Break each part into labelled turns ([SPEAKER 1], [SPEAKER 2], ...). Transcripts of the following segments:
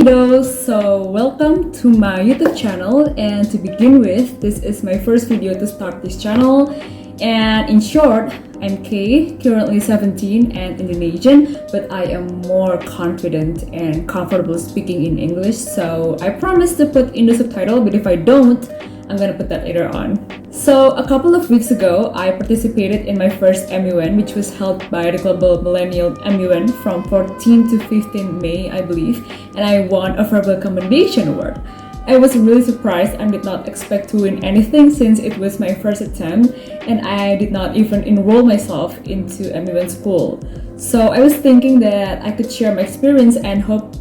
[SPEAKER 1] kiddos! So welcome to my YouTube channel, and to begin with, this is my first video to start this channel. And in short, I'm Kay, currently 17 and Indonesian, but I am more confident and comfortable speaking in English, so I promise to put in the subtitle, but if I don't, I'm gonna put that later on. So a couple of weeks ago, I participated in my first MUN, which was held by the Global Millennial MUN from 14 to 15 May, I believe, and I won a verbal commendation award. I was really surprised and did not expect to win anything since it was my first attempt, and I did not even enroll myself into MUN school. So I was thinking that I could share my experience and hope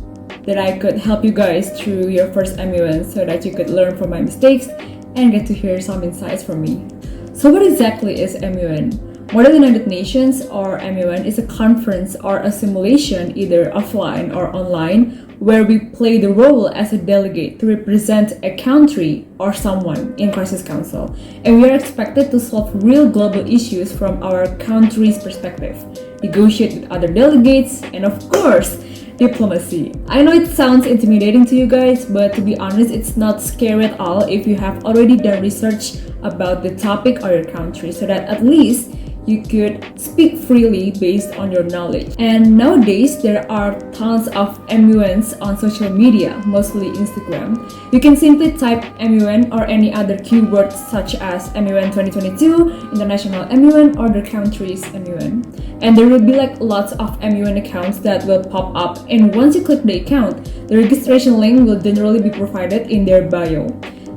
[SPEAKER 1] that I could help you guys through your first MUN so that you could learn from my mistakes and get to hear some insights from me. So what exactly is MUN? Model United Nations, or MUN, is a conference or a simulation, either offline or online, where we play the role as a delegate to represent a country or someone in Crisis Council. And we are expected to solve real global issues from our country's perspective, negotiate with other delegates, and of course, diplomacy. I know it sounds intimidating to you guys, but to be honest, it's not scary at all if you have already done research about the topic or your country, so that at least you could speak freely based on your knowledge. And nowadays, there are tons of MUNs on social media, mostly Instagram. You can simply type MUN or any other keywords such as MUN 2022, International MUN, or the country's MUN. And there will be lots of MUN accounts that will pop up, and once you click the account, the registration link will generally be provided in their bio.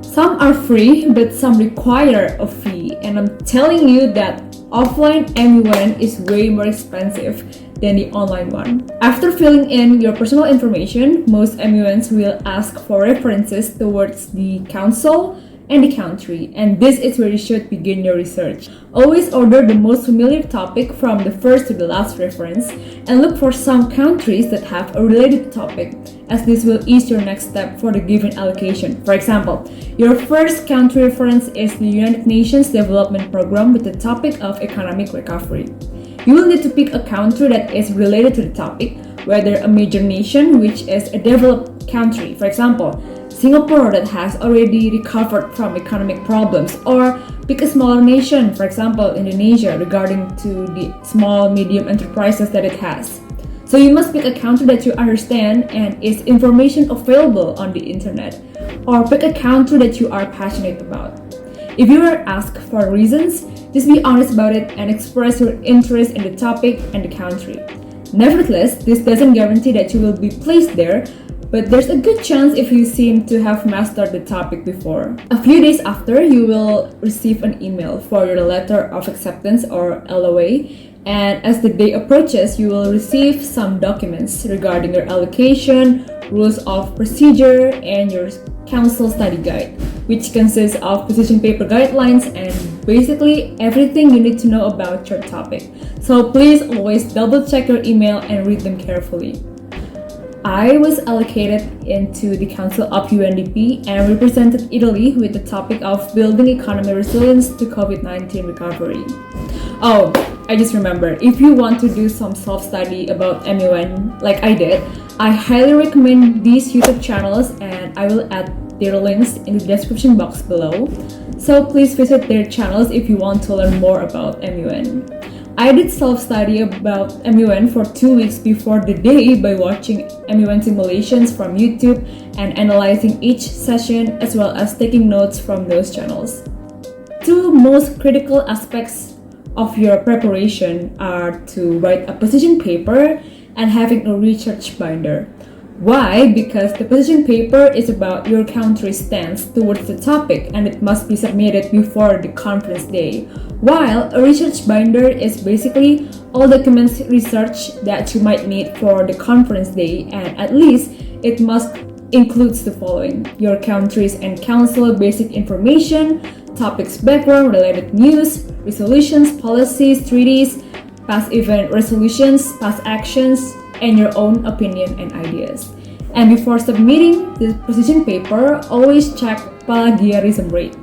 [SPEAKER 1] Some are free, but some require a fee, and I'm telling you that offline MUN is way more expensive than the online one. After filling in your personal information, most MUNs will ask for references towards the council and the country, and this is where you should begin your research. Always order the most familiar topic from the first to the last reference, and look for some countries that have a related topic, as this will ease your next step for the given allocation. For example, your first country reference is the United Nations Development Program with the topic of economic recovery. You will need to pick a country that is related to the topic, whether a major nation, which is a developed country, for example, Singapore, that has already recovered from economic problems, or pick a smaller nation, for example, Indonesia, regarding to the small, medium enterprises that it has. So you must pick a country that you understand and is information available on the internet, or pick a country that you are passionate about. If you are asked for reasons, just be honest about it and express your interest in the topic and the country. Nevertheless, this doesn't guarantee that you will be placed there, but there's a good chance if you seem to have mastered the topic before. A few days after, you will receive an email for your letter of acceptance, or LOA, and as the day approaches, you will receive some documents regarding your allocation, rules of procedure, and your council study guide, which consists of position paper guidelines and basically everything you need to know about your topic. So please always double check your email and read them carefully. I was allocated into the Council of UNDP and represented Italy with the topic of building economy resilience to COVID-19 recovery. Oh, I just remembered, if you want to do some self-study about MUN like I did, I highly recommend these YouTube channels, and I will add their links in the description box below. So please visit their channels if you want to learn more about MUN. I did self-study about MUN for 2 weeks before the day by watching MUN simulations from YouTube and analyzing each session, as well as taking notes from those channels. Two most critical aspects of your preparation are to write a position paper and having a research binder. Why? Because the position paper is about your country's stance towards the topic, and it must be submitted before the conference day. While a research binder is basically all documents research that you might need for the conference day, and at least it must includes the following: your country's and council basic information, topics background, related news, resolutions, policies, treaties, past event resolutions, past actions, and your own opinion and ideas. And before submitting the position paper, always check plagiarism rate.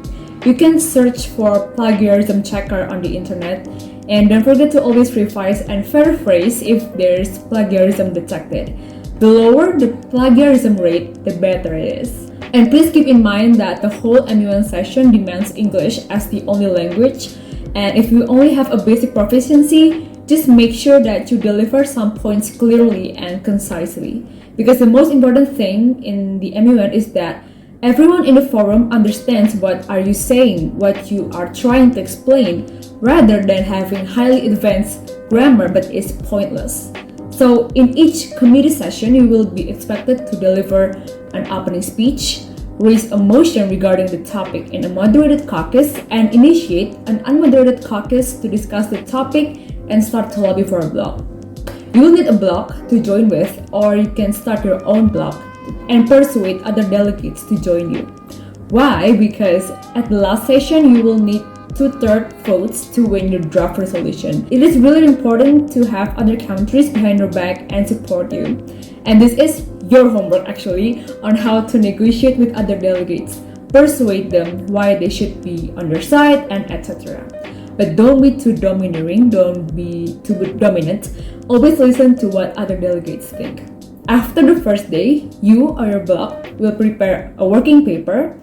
[SPEAKER 1] You can search for plagiarism checker on the internet, and don't forget to always revise and paraphrase if there's plagiarism detected. The lower the plagiarism rate, the better it is. And please keep in mind that the whole MUN session demands English as the only language. And if you only have a basic proficiency, just make sure that you deliver some points clearly and concisely. Because the most important thing in the MUN is that everyone in the forum understands what are you saying, what you are trying to explain, rather than having highly advanced grammar but is pointless. So in each committee session, you will be expected to deliver an opening speech, raise a motion regarding the topic in a moderated caucus, and initiate an unmoderated caucus to discuss the topic and start to lobby for a block. You will need a block to join with, or you can start your own block and persuade other delegates to join you. Why? Because at the last session, you will need 2/3 votes to win your draft resolution. It is really important to have other countries behind your back and support you. And this is your homework actually on how to negotiate with other delegates, persuade them why they should be on your side, and etc. But don't be too domineering, don't be too dominant. Always listen to what other delegates think. After the first day, you or your block will prepare a working paper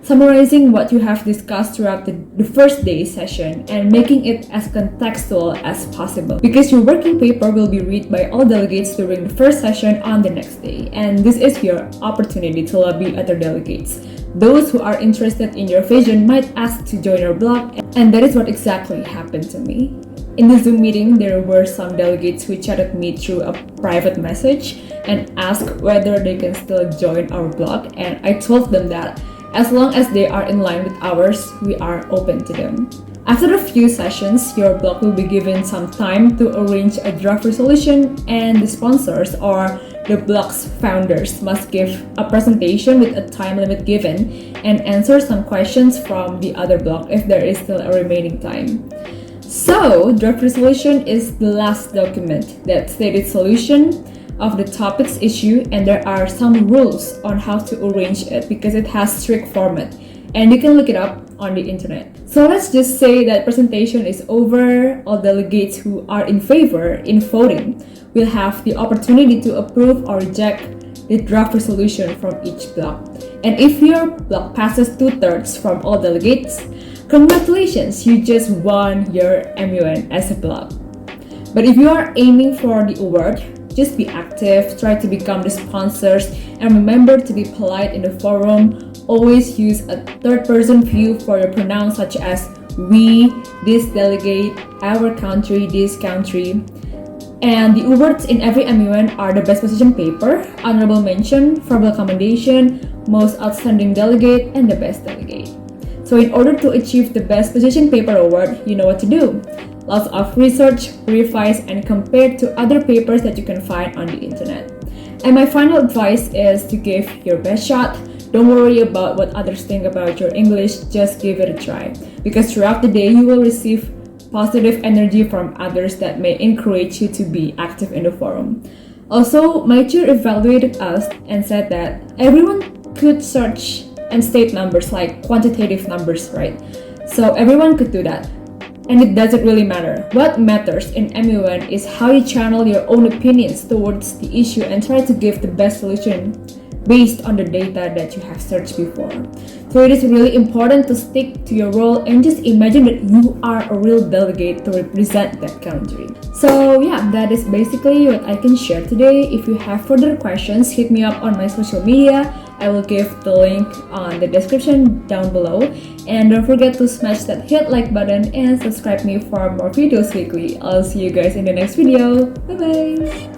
[SPEAKER 1] summarizing what you have discussed throughout the first day's session and making it as contextual as possible. Because your working paper will be read by all delegates during the first session on the next day. And this is your opportunity to lobby other delegates. Those who are interested in your vision might ask to join your block, and that is what exactly happened to me. In the Zoom meeting, there were some delegates who chatted me through a private message and asked whether they can still join our block, and I told them that as long as they are in line with ours, we are open to them. After a few sessions, your block will be given some time to arrange a draft resolution, and the sponsors or the block's founders must give a presentation with a time limit given and answer some questions from the other block if there is still a remaining time. So, draft resolution is the last document that stated solution of the topic's issue, and there are some rules on how to arrange it because it has strict format, and you can look it up on the internet. So let's just say that presentation is over. All delegates who are in favor in voting will have the opportunity to approve or reject the draft resolution from each block. And if your block passes 2/3 from all delegates, congratulations, you just won your MUN as a block. But if you are aiming for the award, just be active, try to become the sponsors, and remember to be polite in the forum. Always use a third-person view for your pronouns such as we, this delegate, our country, this country. And the awards in every MUN are the best position paper, honorable mention, verbal commendation, most outstanding delegate, and the best delegate. So in order to achieve the best position paper award, you know what to do. Lots of research, revise, and compare to other papers that you can find on the internet. And my final advice is to give your best shot. Don't worry about what others think about your English, just give it a try. Because throughout the day, you will receive positive energy from others that may encourage you to be active in the forum. Also, my chair evaluated us and said that everyone could search and state numbers like quantitative numbers, right? So everyone could do that. And it doesn't really matter. What matters in MUN is how you channel your own opinions towards the issue and try to give the best solution based on the data that you have searched before. So it is really important to stick to your role and just imagine that you are a real delegate to represent that country. So yeah, that is basically what I can share today. If you have further questions, hit me up on my social media. I will give the link on the description down below. And don't forget to smash that hit like button and subscribe me for more videos weekly. I'll see you guys in the next video. Bye bye!